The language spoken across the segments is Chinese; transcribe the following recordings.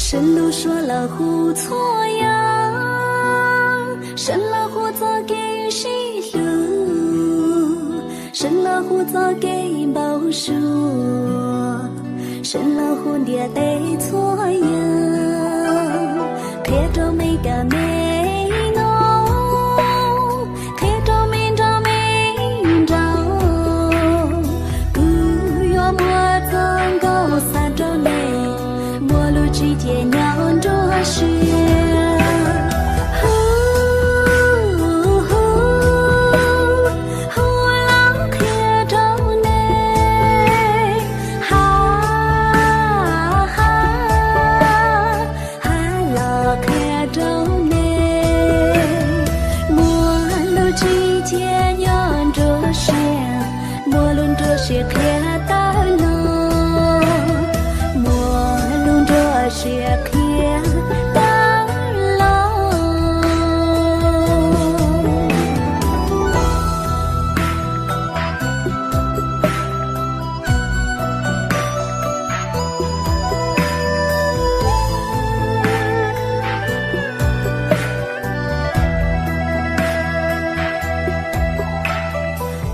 神路说了胡错呀，神了胡做给谁路？神了胡做给保守，神了胡爹得错呀，看着没个没喏，看着没着没着，不要莫曾高三着内，莫路之间娘着是。是看到了，莫论这是看到了。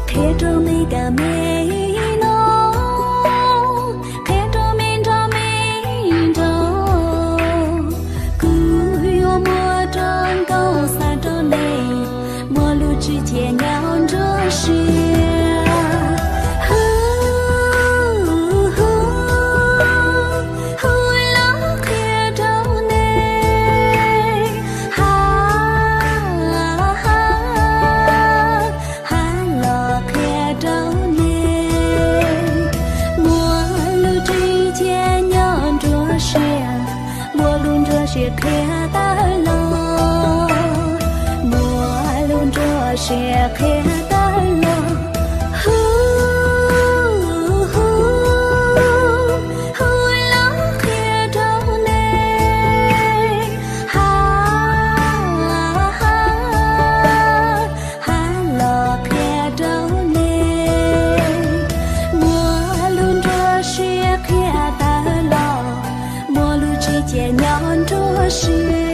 看着每个美。之间娘着是，老看着你，老看着你，陌路之间娘着是，陌路着是看到了。是看到了，老看着你，老看着你，陌路着是看到了，陌路之间娘着是。